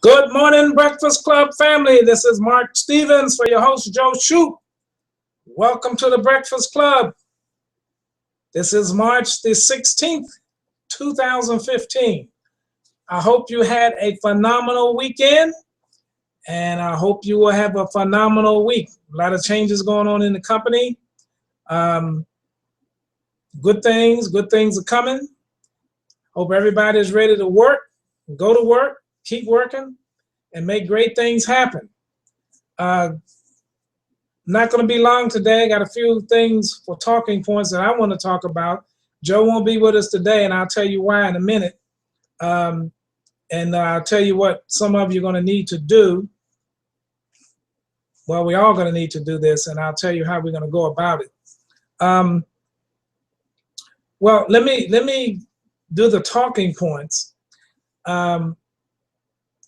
Good morning, Breakfast Club family. This is Mark Stevens for your host, Joe Shoup. Welcome to the Breakfast Club. This is March the 16th, 2015. I hope you had a phenomenal weekend, and I hope you will have a phenomenal week. A lot of changes going on in the company. Good things are coming. Hope everybody is ready to work, go to work, keep working, and make great things happen. Not going to be long today. Got a few things for talking points that I want to talk about. Joe won't be with us today, and I'll tell you why in a minute. And I'll tell you what some of you are going to need to do. Well, we're all going to need to do this, and I'll tell you how we're going to go about it. Well, let me do the talking points.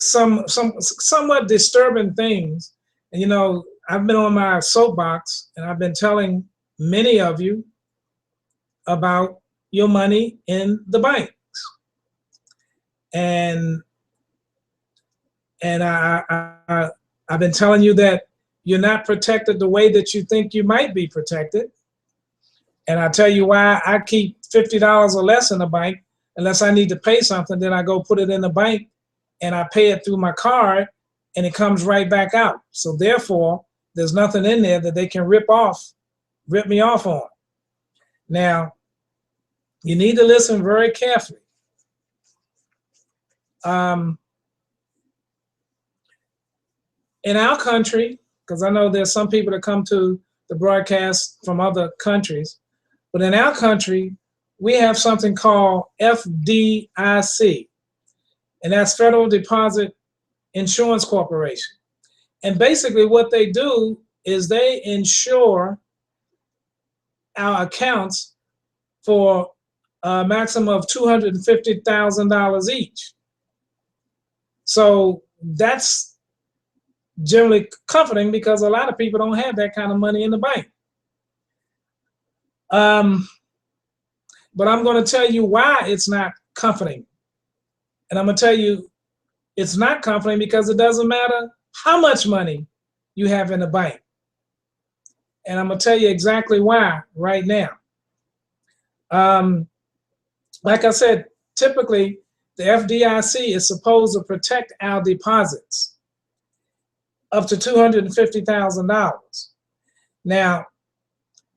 Some somewhat disturbing things, and you know, I've been on my soapbox and I've been telling many of you about your money in the banks, and I've been telling you that you're not protected the way that you think you might be protected. And I'll tell you why I keep $50 or less in the bank. Unless I need to pay something, then I go put it in the bank and I pay it through my card and it comes right back out. So therefore, there's nothing in there that they can rip me off on. Now, you need to listen very carefully. In our country, because I know there's some people that come to the broadcast from other countries, but in our country, we have something called FDIC, and that's Federal Deposit Insurance Corporation. And basically what they do is they insure our accounts for a maximum of $250,000 each. So that's generally comforting because a lot of people don't have that kind of money in the bank. But I'm going to tell you why it's not comforting. And I'm going to tell you it's not comforting because it doesn't matter how much money you have in the bank. And I'm going to tell you exactly why right now. Like I said, typically the FDIC is supposed to protect our deposits up to $250,000. Now,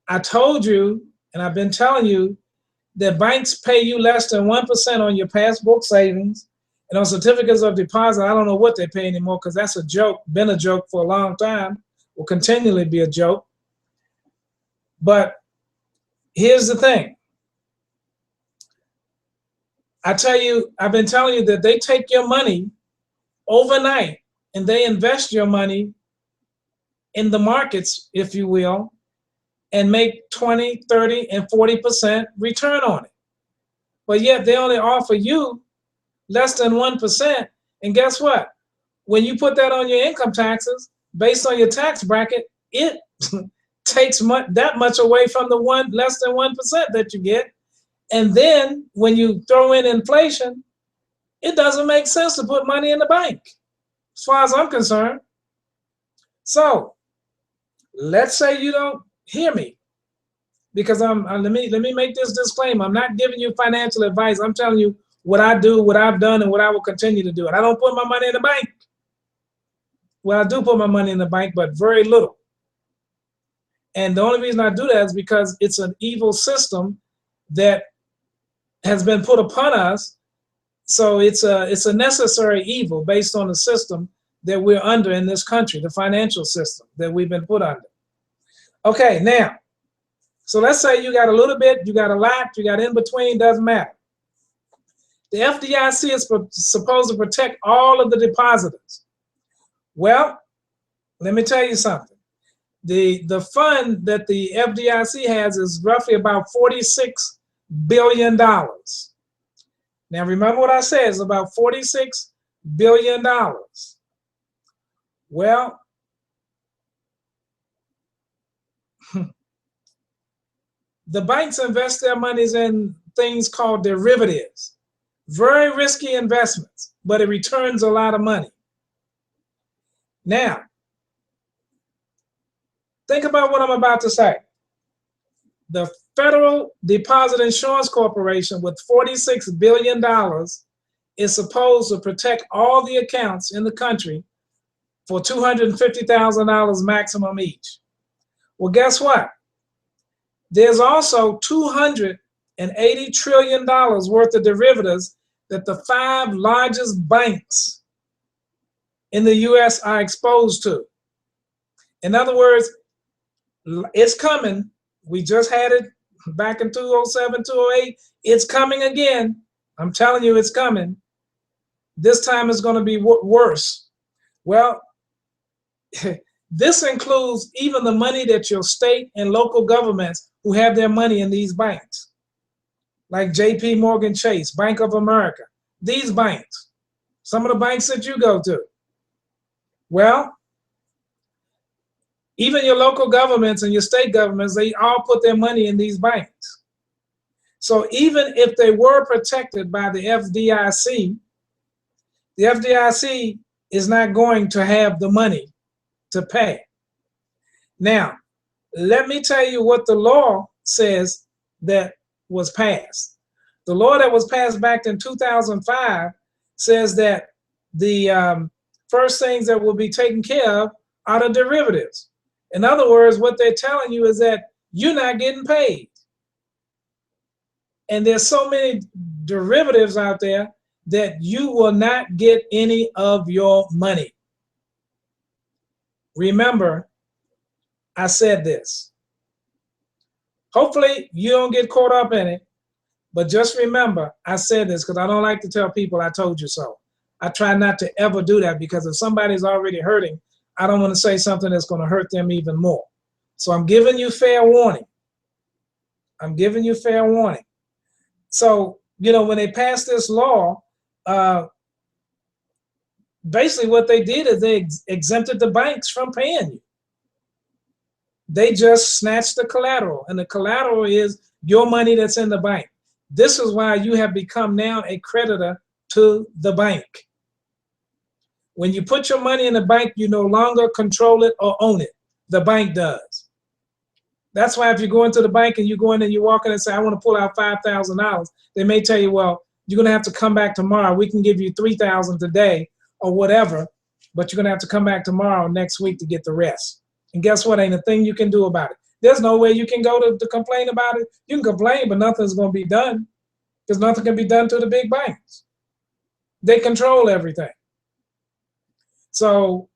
I told you, and I've been telling you, that banks pay you less than 1% on your passbook savings, and on certificates of deposit, I don't know what they pay anymore because that's a joke, been a joke for a long time, will continually be a joke. But here's the thing. I've been telling you that they take your money overnight and they invest your money in the markets, if you will, and make 20, 30, and 40% return on it. But yet they only offer you less than 1%. And guess what? When you put that on your income taxes, based on your tax bracket, it takes that much away from the less than 1% that you get. And then when you throw in inflation, it doesn't make sense to put money in the bank, as far as I'm concerned. So let's say you don't hear me, because let me make this disclaimer. I'm not giving you financial advice. I'm telling you what I do, what I've done, and what I will continue to do. And I don't put my money in the bank. Well, I do put my money in the bank, but very little. And the only reason I do that is because it's an evil system that has been put upon us. So it's a necessary evil based on the system that we're under in this country, the financial system that we've been put under. Okay, now, so let's say you got a little bit, you got a lot, you got in between, doesn't matter. The FDIC is supposed to protect all of the depositors. Well, let me tell you something. The fund that the FDIC has is roughly about $46 billion. Now, remember what I said, it's about $46 billion. Well, the banks invest their monies in things called derivatives. Very risky investments, but it returns a lot of money. Now, think about what I'm about to say. The Federal Deposit Insurance Corporation, with $46 billion, is supposed to protect all the accounts in the country for $250,000 maximum each. Well, guess what? There's also $280 trillion worth of derivatives that the 5 largest banks in the US are exposed to. In other words, it's coming. We just had it back in 2007, 2008. It's coming again. I'm telling you, it's coming. This time it's going to be worse. Well, this includes even the money that your state and local governments who have their money in these banks, like JP Morgan Chase, Bank of America, these banks, some of the banks that you go to. Well, even your local governments and your state governments, they all put their money in these banks. So even if they were protected by the FDIC is not going to have the money to pay. Now, let me tell you what the law says that was passed. The law that was passed back in 2005 says that the first things that will be taken care of are the derivatives. In other words, what they're telling you is that you're not getting paid. And there's so many derivatives out there that you will not get any of your money. Remember, I said this. Hopefully you don't get caught up in it, but just remember, I said this because I don't like to tell people I told you so. I try not to ever do that, because if somebody's already hurting, I don't want to say something that's going to hurt them even more. So I'm giving you fair warning. I'm giving you fair warning. So, you know, when they passed this law, basically what they did is they exempted the banks from paying you. They just snatched the collateral, and the collateral is your money that's in the bank. This is why you have become now a creditor to the bank. When you put your money in the bank, you no longer control it or own it. The bank does. That's why if you go into the bank and you go in and you walk in and say, I want to pull out $5,000, they may tell you, well, you're going to have to come back tomorrow. We can give you $3,000 today or whatever, but you're going to have to come back tomorrow next week to get the rest. And guess what? Ain't a thing you can do about it. There's no way you can go to complain about it. You can complain, but nothing's going to be done, because nothing can be done to the big banks. They control everything. So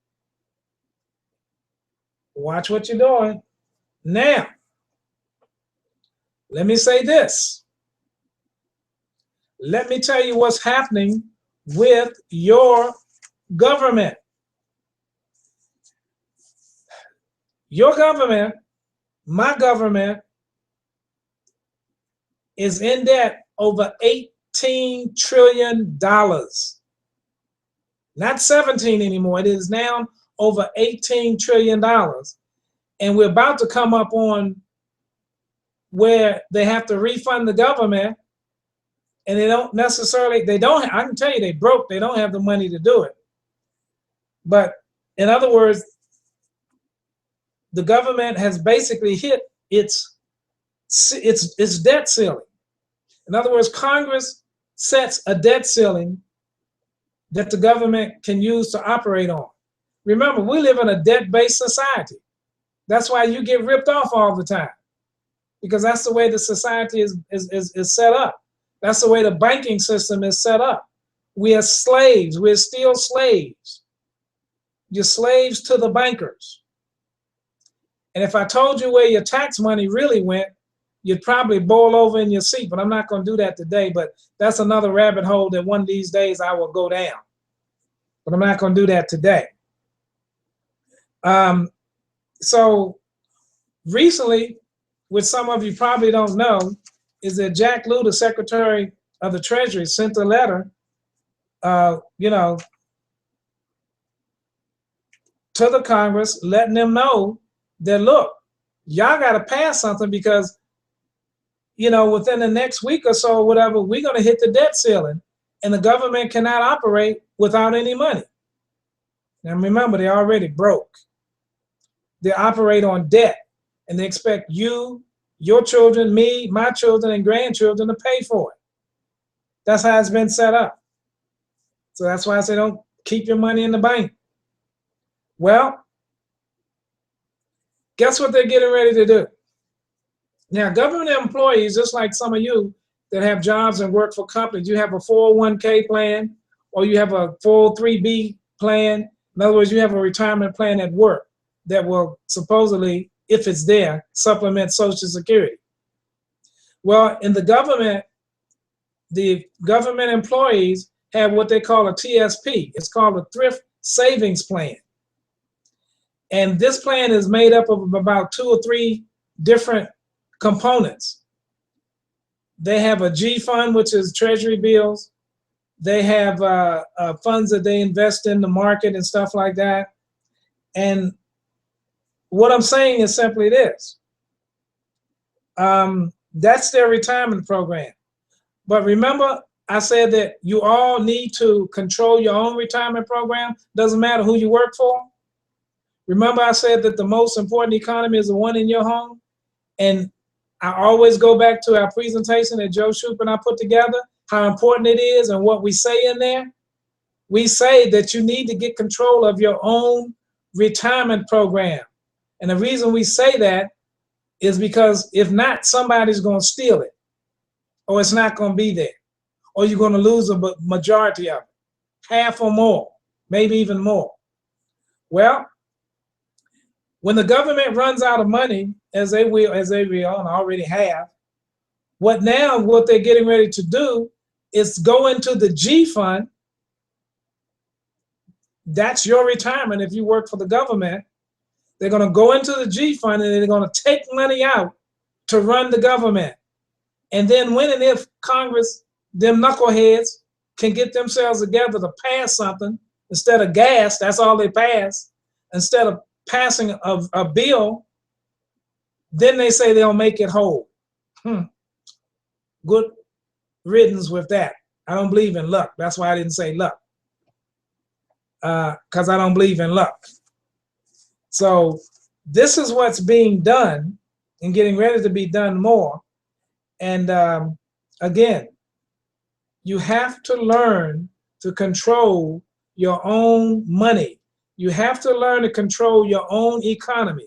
watch what you're doing. Now, let me say this. Let me tell you what's happening with your government. Your government, my government, is in debt over $18 trillion. Not 17 anymore. It is now over $18 trillion. And we're about to come up on where they have to refund the government, and they don't necessarily, I can tell you they broke, they don't have the money to do it. But in other words, the government has basically hit its debt ceiling. In other words, Congress sets a debt ceiling that the government can use to operate on. Remember, we live in a debt-based society. That's why you get ripped off all the time, because that's the way the society is set up. That's the way the banking system is set up. We are slaves. We're still slaves. You're slaves to the bankers. And if I told you where your tax money really went, you'd probably boil over in your seat, but I'm not going to do that today. But that's another rabbit hole that one of these days I will go down. But I'm not going to do that today. So recently, which some of you probably don't know, is that Jack Lew, the Secretary of the Treasury, sent a letter, to the Congress, letting them know that, look, y'all got to pass something, because, within the next week or so, or whatever, we're going to hit the debt ceiling, and the government cannot operate without any money. Now remember, they're already broke. They operate on debt, and they expect you, your children, me, my children, and grandchildren to pay for it. That's how it's been set up. So that's why I say don't keep your money in the bank. Well, guess what they're getting ready to do? Now, government employees, just like some of you that have jobs and work for companies, you have a 401k plan or you have a 403b plan. In other words, you have a retirement plan at work that will supposedly, if it's there, supplement Social Security. Well, in the government employees have what they call a TSP. It's called a Thrift Savings Plan. And this plan is made up of about 2 or 3 different components. They have a G fund, which is treasury bills. They have funds that they invest in the market and stuff like that. And what I'm saying is simply this. That's their retirement program. But remember, I said that you all need to control your own retirement program. Doesn't matter who you work for. Remember, I said that the most important economy is the one in your home. And I always go back to our presentation that Joe Shoup and I put together, how important it is and what we say in there. We say that you need to get control of your own retirement program. And the reason we say that is because if not, somebody's going to steal it, or it's not going to be there, or you're going to lose a majority of it, half or more, maybe even more. Well, when the government runs out of money, as they will and already have, what they're getting ready to do is go into the G fund. That's your retirement if you work for the government. They're going to go into the G fund and they're going to take money out to run the government. And then when and if Congress, them knuckleheads, can get themselves together to pass something instead of gas, that's all they pass, instead of passing a bill, then they say they'll make it whole. Good riddance with that. I don't believe in luck. That's why I didn't say luck. Because I don't believe in luck. So this is what's being done and getting ready to be done more. And again, you have to learn to control your own money. You have to learn to control your own economy.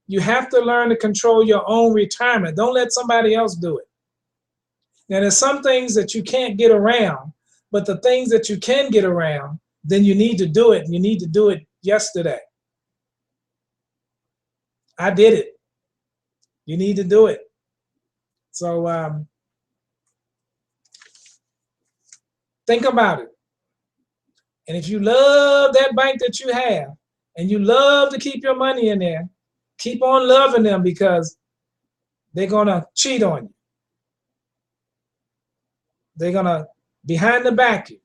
You have to learn to control your own retirement. Don't let somebody else do it. Now, there's some things that you can't get around, but the things that you can get around, then you need to do it, and you need to do it yesterday. I did it. You need to do it. So think about it. And if you love that bank that you have, and you love to keep your money in there, keep on loving them, because they're gonna cheat on you. They're gonna behind the back you.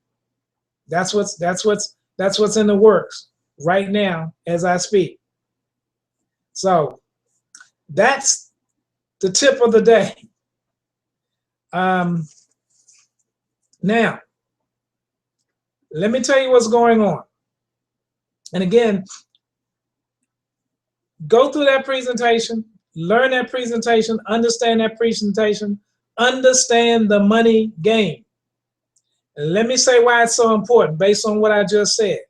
That's what's in the works right now as I speak. So that's the tip of the day. Now, let me tell you what's going on. And again, go through that presentation, learn that presentation, understand that presentation, understand the money game. And let me say why it's so important based on what I just said.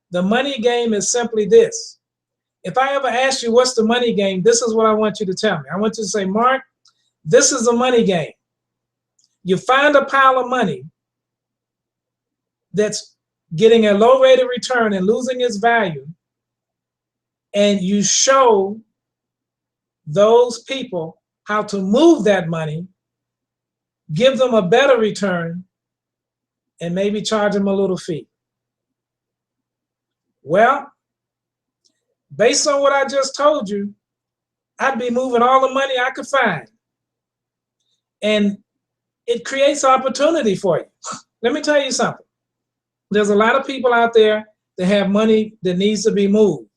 The money game is simply this. If I ever ask you what's the money game, this is what I want you to tell me. I want you to say, Mark, this is a money game. You find a pile of money that's getting a low rate of return and losing its value, and you show those people how to move that money, give them a better return, and maybe charge them a little fee. Well, based on what I just told you, I'd be moving all the money I could find. And it creates opportunity for you. Let me tell you something. There's a lot of people out there that have money that needs to be moved.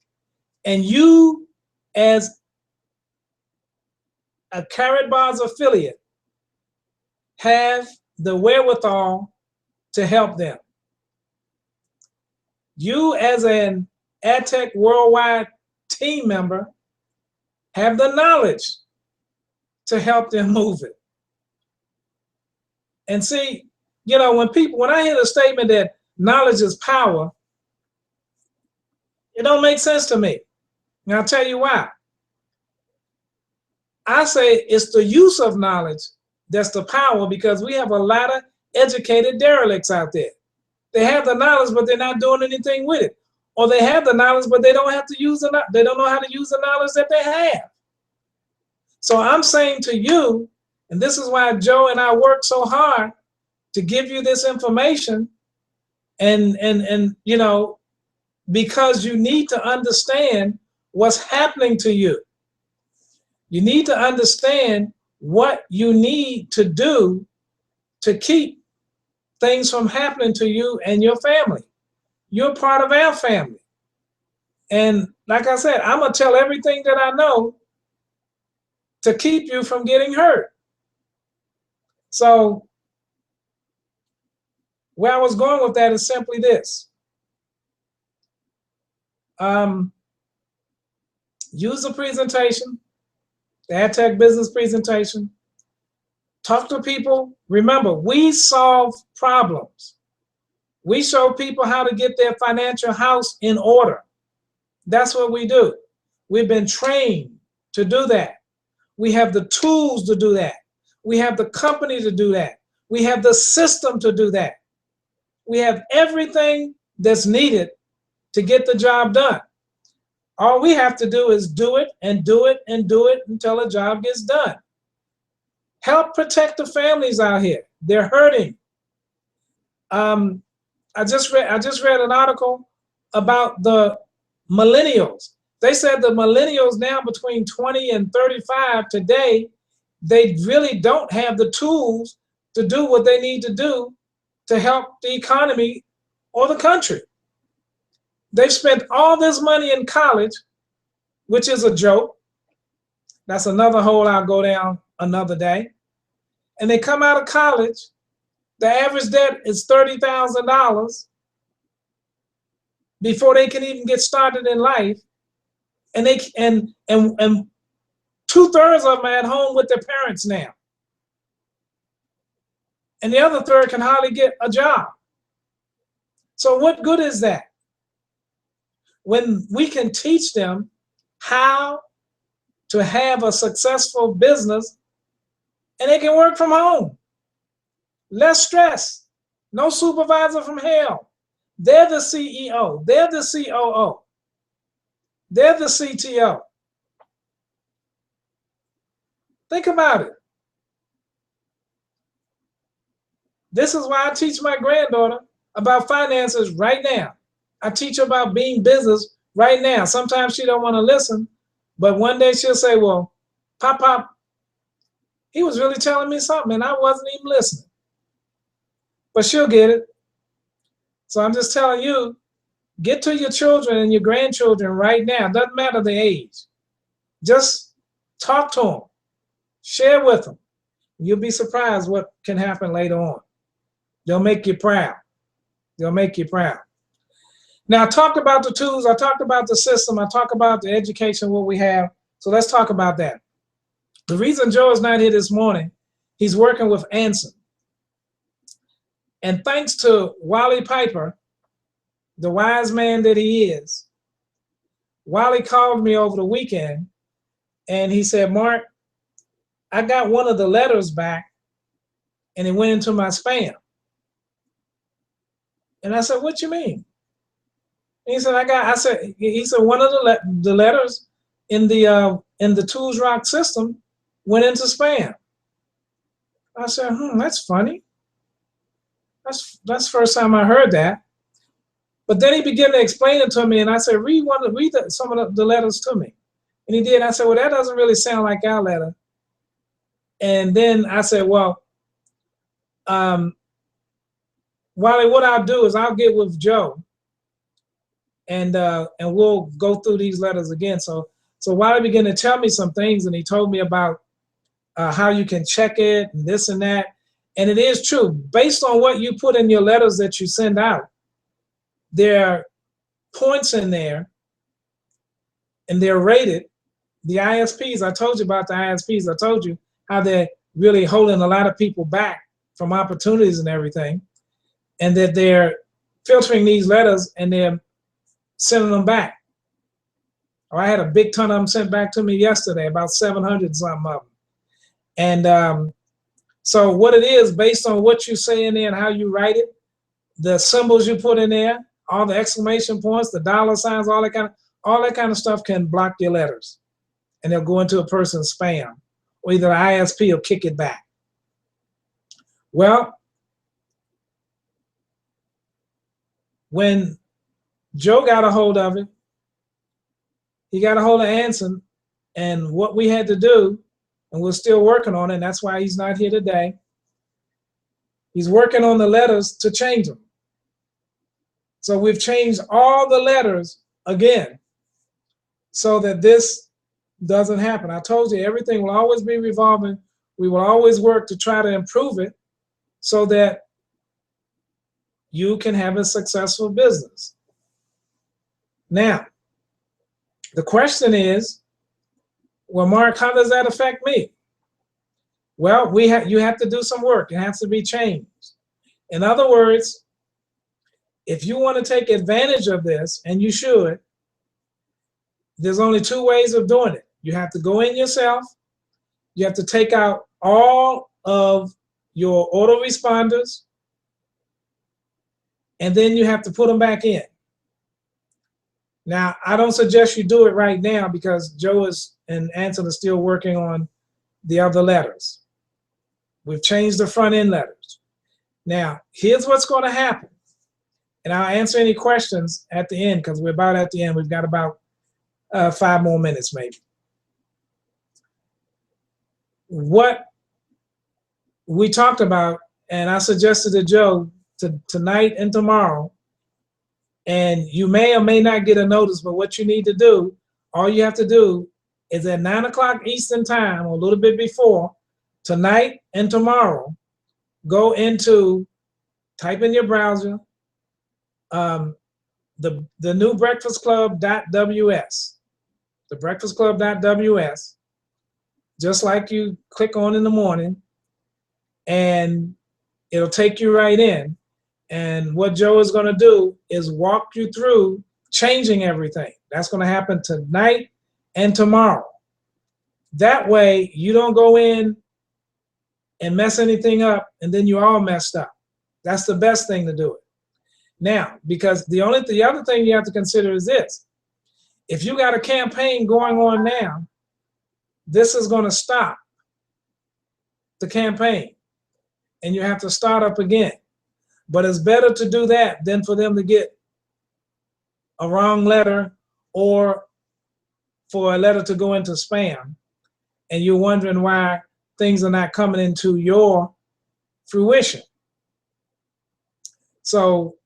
And you, as a Karatbars affiliate, have the wherewithal to help them. You, as an AdTech Worldwide team member have the knowledge to help them move it. And see, you know, when I hear the statement that knowledge is power, it don't make sense to me. And I'll tell you why. I say it's the use of knowledge that's the power, because we have a lot of educated derelicts out there. They have the knowledge, but they're not doing anything with it. Or they have the knowledge, but they don't have to use it. They don't know how to use the knowledge that they have. So I'm saying to you, and this is why Joe and I work so hard to give you this information, and you know, because you need to understand what's happening to you. You need to understand what you need to do to keep things from happening to you and your family. You're part of our family. And like I said, I'm going to tell everything that I know to keep you from getting hurt. So where I was going with that is simply this. Use the presentation, the AdTech business presentation. Talk to people. Remember, we solve problems. We show people how to get their financial house in order. That's what we do. We've been trained to do that. We have the tools to do that. We have the company to do that. We have the system to do that. We have everything that's needed to get the job done. All we have to do is do it and do it and do it until the job gets done. Help protect the families out here. They're hurting. I just read an article about the millennials. They said the millennials now between 20 and 35 today, they really don't have the tools to do what they need to do to help the economy or the country. They've spent all this money in college, which is a joke. That's another hole I'll go down another day. And they come out of college, the average debt is $30,000 before they can even get started in life. And they and 2/3 of them are at home with their parents now. And the other third can hardly get a job. So what good is that? When we can teach them how to have a successful business and they can work from home. Less stress, no supervisor from hell. They're the CEO, they're the COO, they're the CTO. Think about it. This is why I teach my granddaughter about finances right now. I teach her about being business right now. Sometimes she don't want to listen, but one day she'll say, well, Pop, he was really telling me something and I wasn't even listening. But she'll get it. So I'm just telling you, get to your children and your grandchildren right now. Doesn't matter the age. Just talk to them. Share with them. You'll be surprised what can happen later on. They'll make you proud. They'll make you proud. Now, I talked about the tools. I talked about the system. I talked about the education, what we have. So let's talk about that. The reason Joe is not here this morning, he's working with Anson. And thanks to Wally Piper, the wise man that he is, Wally called me over the weekend and he said, Mark, I got one of the letters back and it went into my spam. And I said, what you mean? And he said, he said one of the letters in the Tools Rock system went into spam. I said, that's funny. That's the first time I heard that. But then he began to explain it to me, and I said, read some of the letters to me. And he did. I said, well, that doesn't really sound like our letter. And then I said, well, Wally, what I'll do is I'll get with Joe, and we'll go through these letters again. So Wally began to tell me some things, and he told me about how you can check it and this and that. And it is true. Based on what you put in your letters that you send out, there are points in there and they're rated. The ISPs, I told you about the ISPs. I told you how they're really holding a lot of people back from opportunities and everything, and that they're filtering these letters and they're sending them back. Oh, I had a big ton of them sent back to me yesterday, about 700 something of them. And so what it is, based on what you say in there and how you write it, the symbols you put in there, all the exclamation points, the dollar signs, all that kind of stuff can block your letters, and they'll go into a person's spam, or either the ISP will kick it back. Well, when Joe got a hold of it, he got a hold of Anson, and what we had to do, and we're still working on it, and that's why he's not here today. He's working on the letters to change them. So we've changed all the letters again so that this doesn't happen. I told you everything will always be revolving. We will always work to try to improve it so that you can have a successful business. Now, the question is, well, Mark, how does that affect me? Well, you have to do some work. It has to be changed. In other words, if you want to take advantage of this, and you should, there's only two ways of doing it. You have to go in yourself. You have to take out all of your autoresponders, and then you have to put them back in. Now, I don't suggest you do it right now because Joe and Anson are still working on the other letters. We've changed the front end letters. Now, here's what's going to happen. And I'll answer any questions at the end because we're about at the end. We've got about 5 more minutes maybe. What we talked about, and I suggested to Joe tonight and tomorrow, and you may or may not get a notice, but what you need to do, all you have to do is at 9 o'clock Eastern time, or a little bit before, tonight and tomorrow, go into, type in your browser, the new breakfastclub.ws, the breakfastclub.ws, just like you click on in the morning, and it'll take you right in. And what Joe is going to do is walk you through changing everything. That's going to happen tonight and tomorrow. That way, you don't go in and mess anything up, and then you're all messed up. That's the best thing to do it. Now, because the other thing you have to consider is this. If you got a campaign going on now, this is going to stop the campaign, and you have to start up again. But it's better to do that than for them to get a wrong letter or for a letter to go into spam, and you're wondering why things are not coming into your fruition. So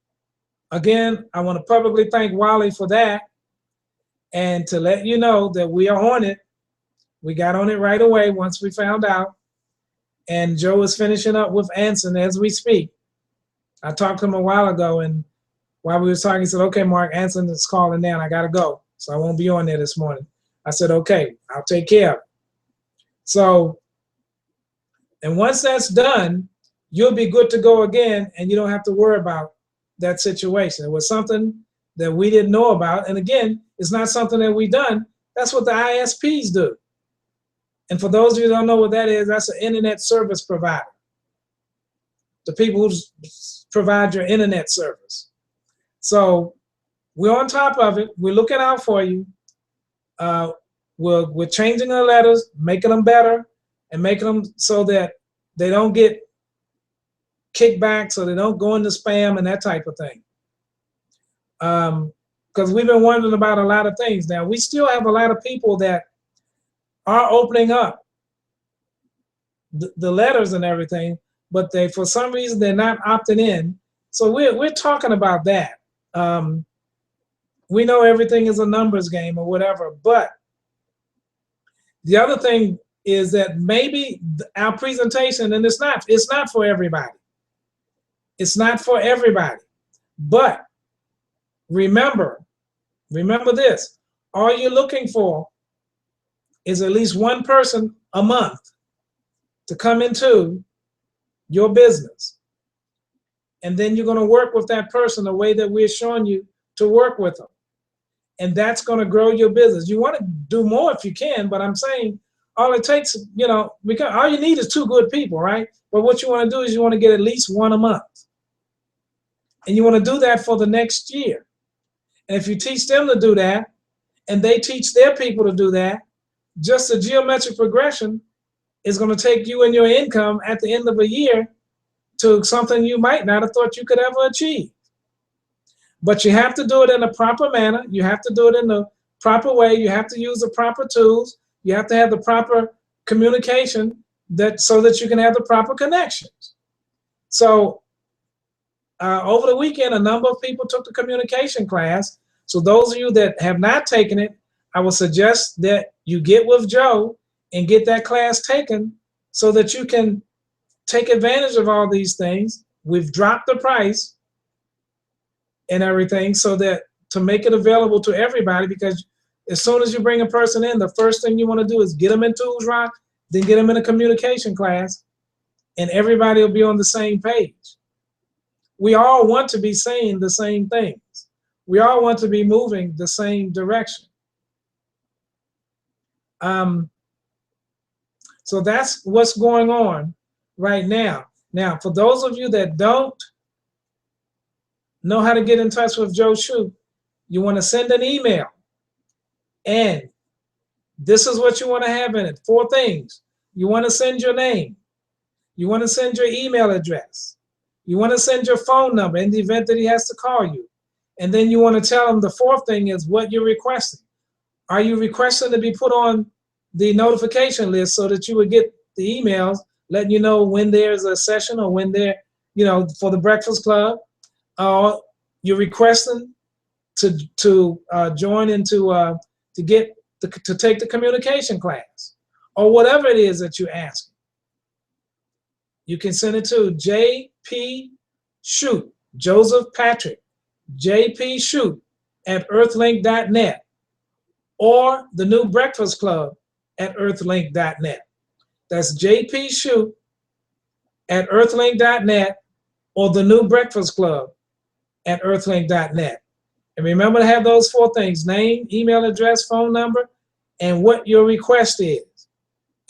again, I want to publicly thank Wally for that, and to let you know that we are on it. We got on it right away once we found out, and Joe is finishing up with Anson as we speak. I talked to him a while ago, and while we were talking, he said, okay, Mark, Anson is calling now, and I got to go, so I won't be on there this morning. I said, okay, I'll take care of it. So, and once that's done, you'll be good to go again, and you don't have to worry about that situation. It was something that we didn't know about, and again, it's not something that we done. That's what the ISPs do. And for those of you who don't know what that is, that's an internet service provider. The people who provide your internet service. So we're on top of it. We're looking out for you. We're changing the letters, making them better, and making them so that they don't get kickback, so they don't go into spam and that type of thing. Because we've been wondering about a lot of things. Now, we still have a lot of people that are opening up the letters and everything, but for some reason, they're not opting in. So we're talking about that. We know everything is a numbers game or whatever, but the other thing is that maybe our presentation, and it's not for everybody. It's not for everybody. But remember this, All you're looking for is at least one person a month to come into your business. And then you're going to work with that person the way that we're showing you to work with them. And that's going to grow your business. You want to do more if you can, but I'm saying all it takes, because all you need is 2 good people, right? But what you want to do is you want to get at least 1 a month. And you want to do that for the next year. And if you teach them to do that, and they teach their people to do that, just the geometric progression is going to take you and your income at the end of a year to something you might not have thought you could ever achieve. But you have to do it in a proper manner. You have to do it in the proper way. You have to use the proper tools. You have to have the proper communication so that you can have the proper connections. So over the weekend, a number of people took the communication class. So those of you that have not taken it, I would suggest that you get with Joe and get that class taken so that you can take advantage of all these things. We've dropped the price and everything so that to make it available to everybody, because as soon as you bring a person in, the first thing you want to do is get them in Tools Rock, then get them in a communication class, and everybody will be on the same page. We all want to be saying the same things. We all want to be moving the same direction. So that's what's going on right now. Now, for those of you that don't know how to get in touch with Joe Shoup, you want to send an email. And this is what you want to have in it. 4 things. You want to send your name. You want to send your email address. You want to send your phone number in the event that he has to call you. And then you want to tell him the 4th thing is what you're requesting. Are you requesting to be put on the notification list so that you would get the emails letting you know when there's a session or when they're, for the Breakfast Club? You're requesting to join into to take the communication class, or whatever it is that you ask. You can send it to J.P. Shoup, Joseph Patrick, J.P. Shoup at earthlink.net, or the New Breakfast Club at earthlink.net. That's J.P. Shoup at earthlink.net, or the New Breakfast Club at earthlink.net. And remember to have those 4 things: name, email address, phone number, and what your request is.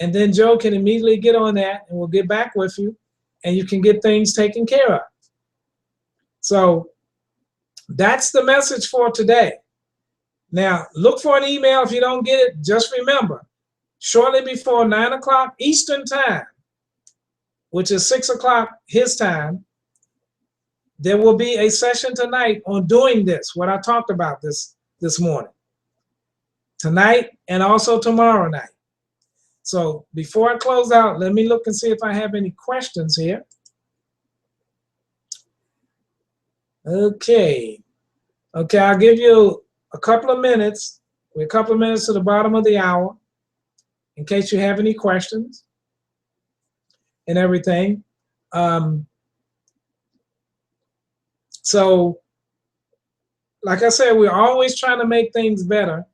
And then Joe can immediately get on that and we'll get back with you and you can get things taken care of. So that's the message for today. Now, look for an email. If you don't get it, just remember, shortly before 9 o'clock Eastern time, which is 6 o'clock his time, there will be a session tonight on doing this, what I talked about this morning. Tonight and also tomorrow night. So before I close out, let me look and see if I have any questions here. Okay, I'll give you a couple of minutes. We're a couple of minutes to the bottom of the hour in case you have any questions and everything. So, like I said, we're always trying to make things better,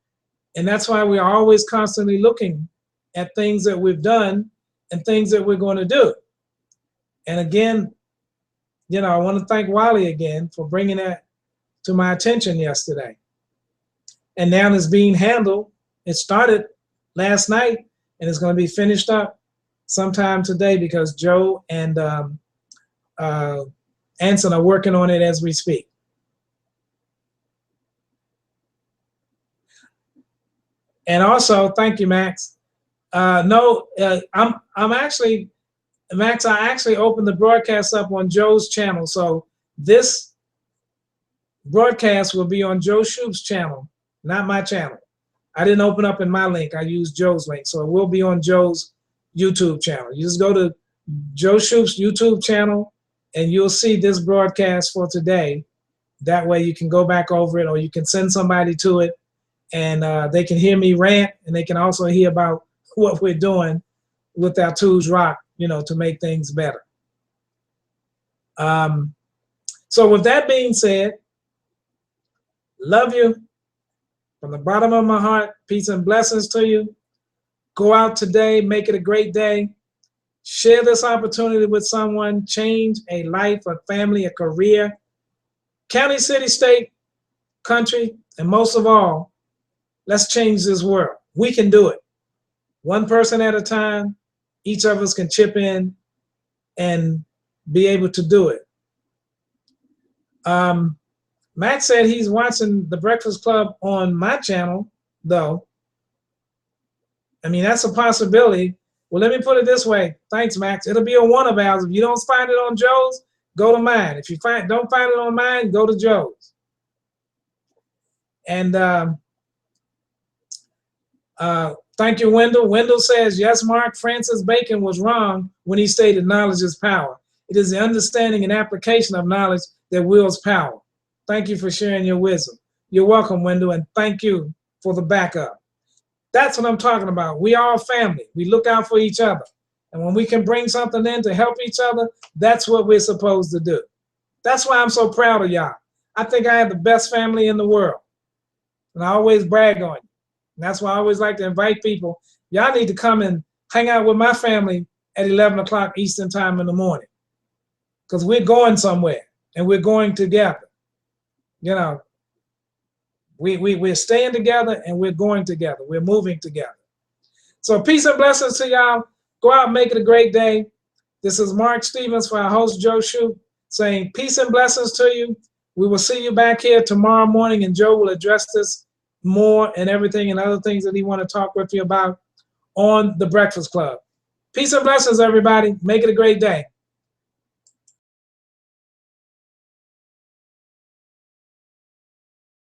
and that's why we're always constantly looking at things that we've done and things that we're going to do. And again, I want to thank Wally again for bringing that to my attention yesterday. And now it's being handled. It started last night, and it's going to be finished up sometime today because Joe and Anson are working on it as we speak. And also, thank you, Max. I'm actually, Max, I actually opened the broadcast up on Joe's channel. So this broadcast will be on Joe Shoup's channel, not my channel. I didn't open up in my link. I used Joe's link. So it will be on Joe's YouTube channel. You just go to Joe Shoup's YouTube channel and you'll see this broadcast for today. That way you can go back over it, or you can send somebody to it and they can hear me rant, and they can also hear about what we're doing with our Tools Rock, to make things better. So with that being said, love you. From the bottom of my heart, peace and blessings to you. Go out today, make it a great day. Share this opportunity with someone, change a life, a family, a career, county, city, state, country, and most of all, let's change this world. We can do it. One person at a time, each of us can chip in and be able to do it. Max said he's watching The Breakfast Club on my channel, though. I mean, that's a possibility. Well, let me put it this way. Thanks, Max. It'll be a one of ours. If you don't find it on Joe's, go to mine. If you don't find it on mine, go to Joe's. And thank you, Wendell. Wendell says, yes, Mark, Francis Bacon was wrong when he stated knowledge is power. It is the understanding and application of knowledge that wields power. Thank you for sharing your wisdom. You're welcome, Wendell, and thank you for the backup. That's what I'm talking about. We are family. We look out for each other. And when we can bring something in to help each other, that's what we're supposed to do. That's why I'm so proud of y'all. I think I have the best family in the world. And I always brag on you. And that's why I always like to invite people. Y'all need to come and hang out with my family at 11 o'clock Eastern time in the morning. Because we're going somewhere and we're going together. You know, we're staying together and we're going together. We're moving together. So peace and blessings to y'all. Go out and make it a great day. This is Mark Stevens for our host, Joe Shoup, saying peace and blessings to you. We will see you back here tomorrow morning, and Joe will address this more and everything and other things that he want to talk with you about on The Breakfast Club. Peace and blessings, everybody. Make it a great day.